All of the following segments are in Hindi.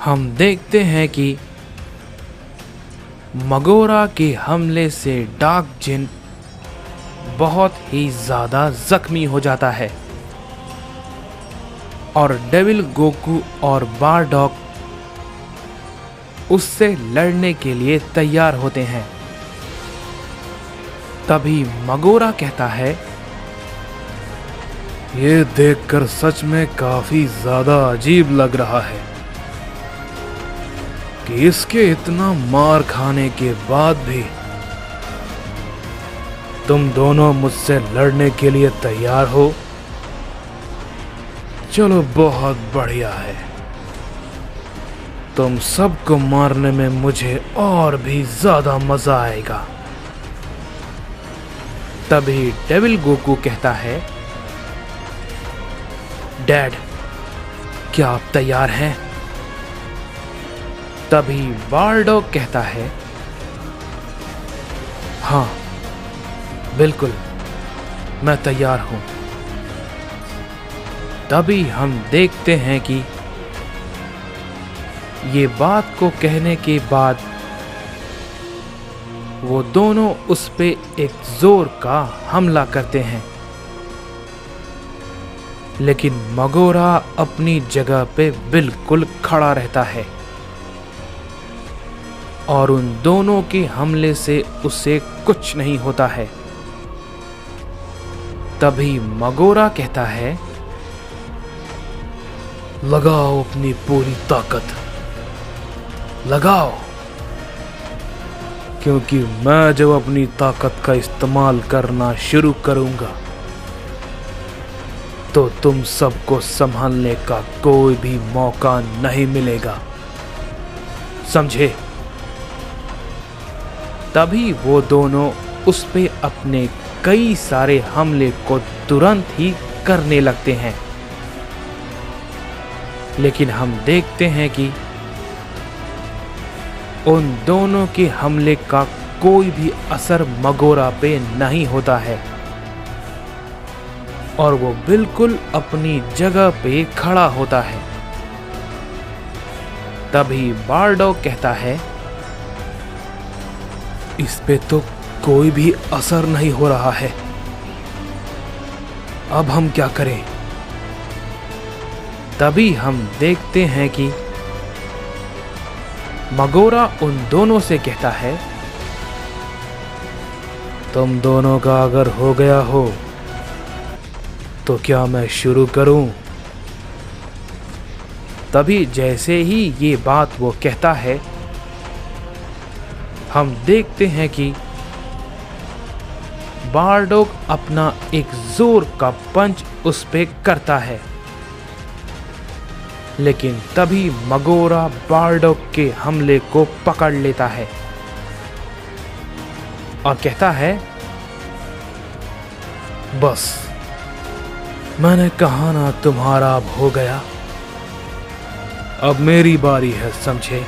हम देखते हैं कि मगोरा के हमले से डार्क जिन बहुत ही ज़्यादा जख्मी हो जाता है और डेविल गोकू और बारडॉग उससे लड़ने के लिए तैयार होते हैं। तभी मगोरा कहता है, ये देखकर सच में काफी ज्यादा अजीब लग रहा है कि इसके इतना मार खाने के बाद भी तुम दोनों मुझसे लड़ने के लिए तैयार हो। चलो बहुत बढ़िया है, तुम सबको मारने में मुझे और भी ज्यादा मजा आएगा। तभी डेविल गोकू कहता है, डैड क्या आप तैयार हैं? तभी बारडॉग कहता है, हाँ बिल्कुल मैं तैयार हूं। तभी हम देखते हैं कि ये बात को कहने के बाद वो दोनों उस पे एक जोर का हमला करते हैं, लेकिन मगोरा अपनी जगह पे बिल्कुल खड़ा रहता है और उन दोनों के हमले से उसे कुछ नहीं होता है। तभी मगोरा कहता है, लगाओ अपनी पूरी ताकत, लगाओ, क्योंकि मैं जब अपनी ताकत का इस्तेमाल करना शुरू करूंगा तो तुम सबको संभालने का कोई भी मौका नहीं मिलेगा, समझे? तभी वो दोनों उस पे अपने कई सारे हमले को तुरंत ही करने लगते हैं, लेकिन हम देखते हैं कि उन दोनों के हमले का कोई भी असर मगोरा पे नहीं होता है और वो बिल्कुल अपनी जगह पे खड़ा होता है। तभी बारडॉग कहता है, इस पे तो कोई भी असर नहीं हो रहा है, अब हम क्या करें? तभी हम देखते हैं कि मगोरा उन दोनों से कहता है, तुम दोनों का अगर हो गया हो तो क्या मैं शुरू करूं? तभी जैसे ही ये बात वो कहता है, हम देखते हैं कि बारडॉग अपना एक जोर का पंच उस पे करता है, लेकिन तभी मगोरा बारडॉग के हमले को पकड़ लेता है और कहता है, बस मैंने कहा ना तुम्हारा अब हो गया, अब मेरी बारी है, समझे?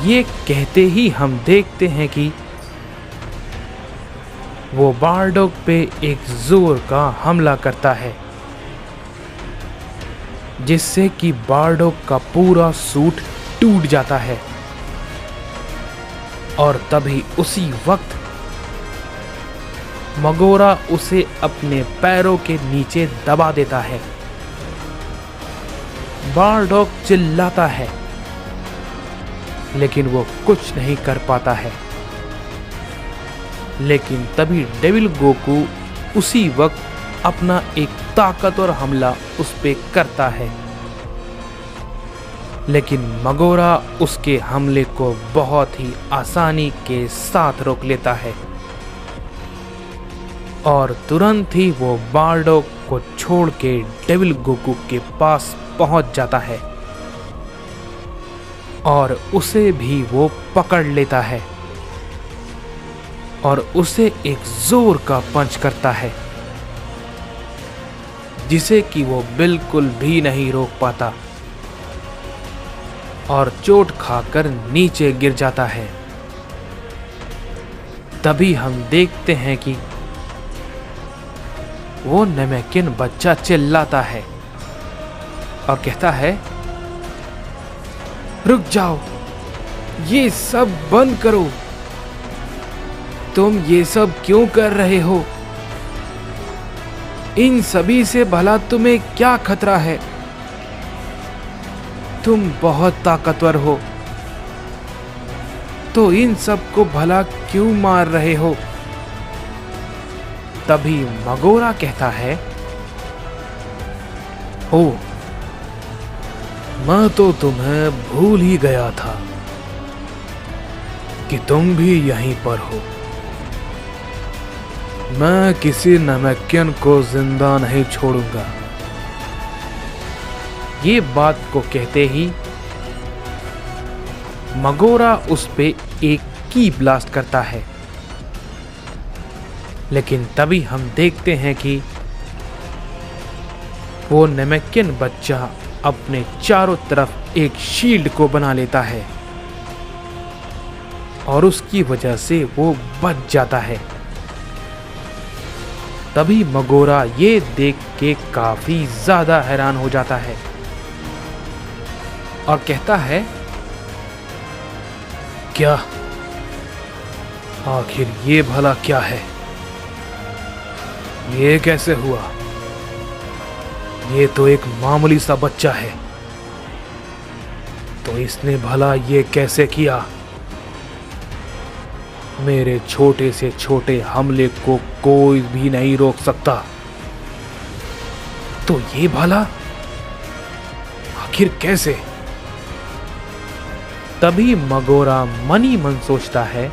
ये कहते ही हम देखते हैं कि वो बारडॉग पे एक जोर का हमला करता है, जिससे कि बारडॉग का पूरा सूट टूट जाता है और तभी उसी वक्त मगोरा उसे अपने पैरों के नीचे दबा देता है। बारडॉग चिल्लाता है, लेकिन वो कुछ नहीं कर पाता है। लेकिन तभी डेविल गोकू उसी वक्त अपना एक ताकतवर हमला उस पे करता है, लेकिन मगोरा उसके हमले को बहुत ही आसानी के साथ रोक लेता है और तुरंत ही वो बारडॉग को छोड़ के डेविल गोकू के पास पहुंच जाता है और उसे भी वो पकड़ लेता है और उसे एक जोर का पंच करता है, जिसे कि वो बिल्कुल भी नहीं रोक पाता और चोट खाकर नीचे गिर जाता है। तभी हम देखते हैं कि वो नमेकिन बच्चा चिल्लाता है और कहता है, रुक जाओ, ये सब बंद करो। तुम ये सब क्यों कर रहे हो? इन सभी से भला तुम्हें क्या खतरा है? तुम बहुत ताकतवर हो, तो इन सब को भला क्यों मार रहे हो? तभी मगोरा कहता है, ओ, मैं तो तुम्हें भूल ही गया था कि तुम भी यहीं पर हो। मैं किसी नमक्यन को जिंदा नहीं छोड़ूंगा। ये बात को कहते ही मगोरा उस पे एक की ब्लास्ट करता है। लेकिन तभी हम देखते हैं कि वो नमक्यन बच्चा अपने चारों तरफ एक शील्ड को बना लेता है और उसकी वजह से वो बच जाता है। तभी मगोरा ये देख के काफी ज्यादा हैरान हो जाता है और कहता है, क्या? आखिर ये भला क्या है? ये कैसे हुआ? ये तो एक मामूली सा बच्चा है, तो इसने भला ये कैसे किया? मेरे छोटे से छोटे हमले को कोई भी नहीं रोक सकता, तो ये भला आखिर कैसे? तभी मगोरा मन ही मन सोचता है,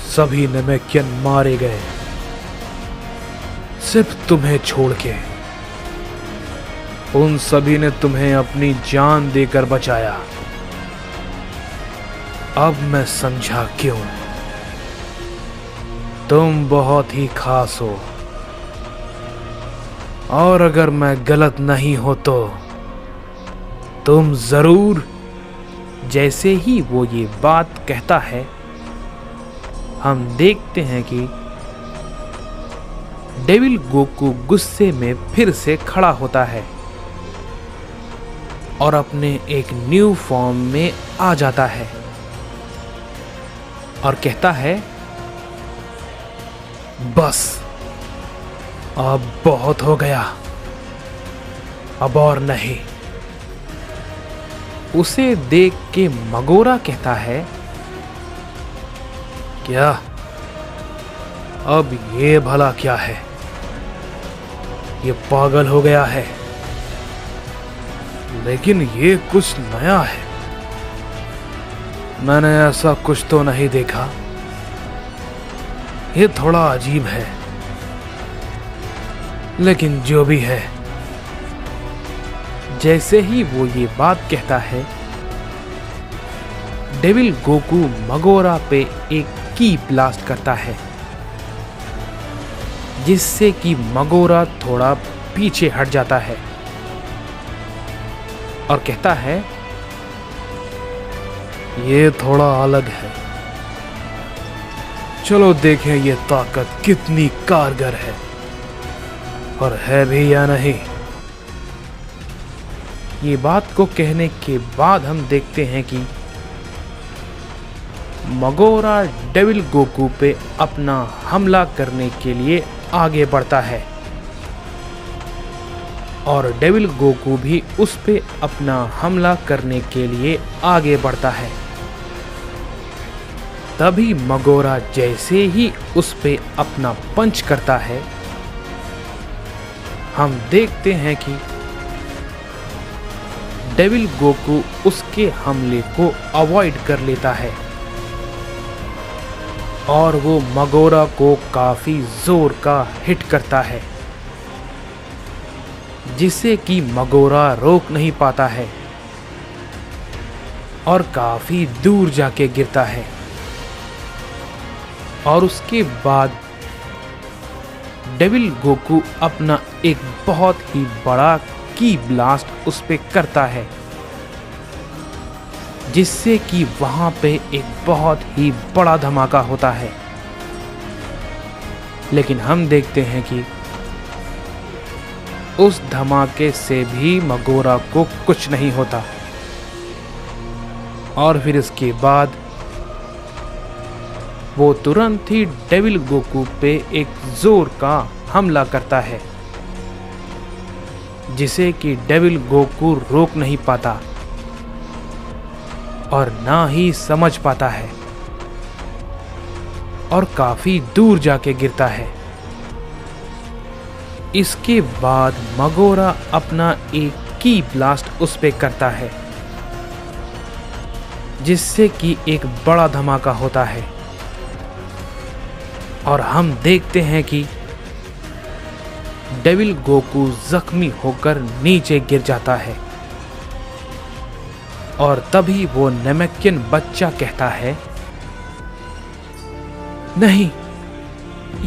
सभी नमक्यन मारे गए, सिर्फ तुम्हें छोड़ के। उन सभी ने तुम्हें अपनी जान देकर बचाया। अब मैं समझा क्यों। तुम बहुत ही खास हो, और अगर मैं गलत नहीं हो तो तुम जरूर। जैसे ही वो ये बात कहता है, हम देखते हैं कि डेविल गोकू गुस्से में फिर से खड़ा होता है और अपने एक न्यू फॉर्म में आ जाता है और कहता है, बस अब बहुत हो गया, अब और नहीं। उसे देख के मगोरा कहता है, क्या? अब ये भला क्या है? ये पागल हो गया है। लेकिन ये कुछ नया है, मैंने ऐसा कुछ तो नहीं देखा। ये थोड़ा अजीब है, लेकिन जो भी है। जैसे ही वो ये बात कहता है, डेविल गोकू मगोरा पे एक की ब्लास्ट करता है, जिससे कि मगोरा थोड़ा पीछे हट जाता है और कहता है, ये थोड़ा अलग है। चलो देखें ये ताकत कितनी कारगर है, और है भी या नहीं। ये बात को कहने के बाद हम देखते हैं कि मगोरा डेविल गोकू पे अपना हमला करने के लिए आगे बढ़ता है और डेविल गोकू भी उस पे अपना हमला करने के लिए आगे बढ़ता है। तभी मगोरा जैसे ही उस पे अपना पंच करता है, हम देखते हैं कि डेविल गोकू उसके हमले को अवॉइड कर लेता है और वो मगोरा को काफी जोर का हिट करता है, जिसे कि मगोरा रोक नहीं पाता है और काफी दूर जाके गिरता है। और उसके बाद डेविल गोकू अपना एक बहुत ही बड़ा की ब्लास्ट उस पे करता है, जिससे कि वहां पे एक बहुत ही बड़ा धमाका होता है। लेकिन हम देखते हैं कि उस धमाके से भी मगोरा को कुछ नहीं होता और फिर इसके बाद वो तुरंत ही डेविल गोकू पे एक जोर का हमला करता है, जिसे कि डेविल गोकू रोक नहीं पाता और ना ही समझ पाता है और काफी दूर जाके गिरता है। इसके बाद मगोरा अपना एक की ब्लास्ट उस पे करता है, जिससे कि एक बड़ा धमाका होता है और हम देखते हैं कि डेविल गोकू जख्मी होकर नीचे गिर जाता है। और तभी वो नेमेकियन बच्चा कहता है, नहीं,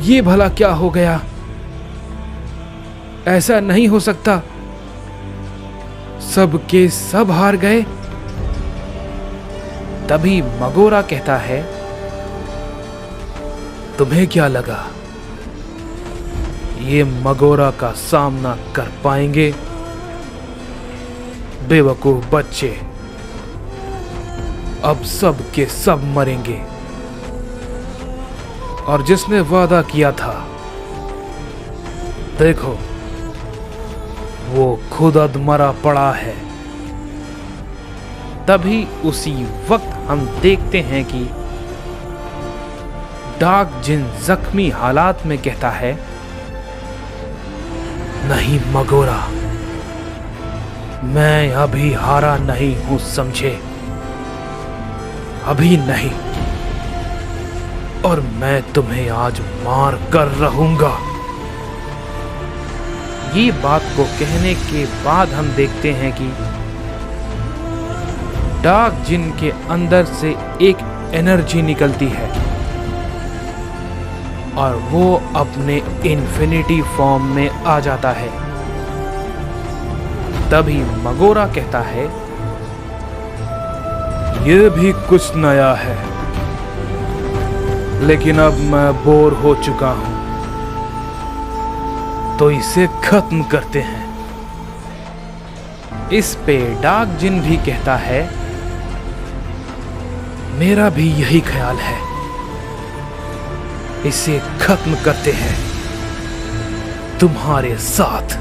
ये भला क्या हो गया? ऐसा नहीं हो सकता, सब के सब हार गए। तभी मगोरा कहता है, तुम्हें क्या लगा ये मगोरा का सामना कर पाएंगे? बेवकूफ बच्चे, अब सब के सब मरेंगे और जिसने वादा किया था, देखो वो खुद अधमरा पड़ा है। तभी उसी वक्त हम देखते हैं कि डार्क जिन जख्मी हालात में कहता है, नहीं मगोरा, मैं अभी हारा नहीं हूं, समझे? अभी नहीं, और मैं तुम्हें आज मार कर रहूंगा। ये बात को कहने के बाद हम देखते हैं कि डार्क जिन के अंदर से एक एनर्जी निकलती है और वो अपने इन्फिनिटी फॉर्म में आ जाता है। तभी मगोरा कहता है, ये भी कुछ नया है, लेकिन अब मैं बोर हो चुका हूं, तो इसे खत्म करते हैं। इस पे डार्क जिन भी कहता है, मेरा भी यही ख्याल है, इसे खत्म करते हैं तुम्हारे साथ।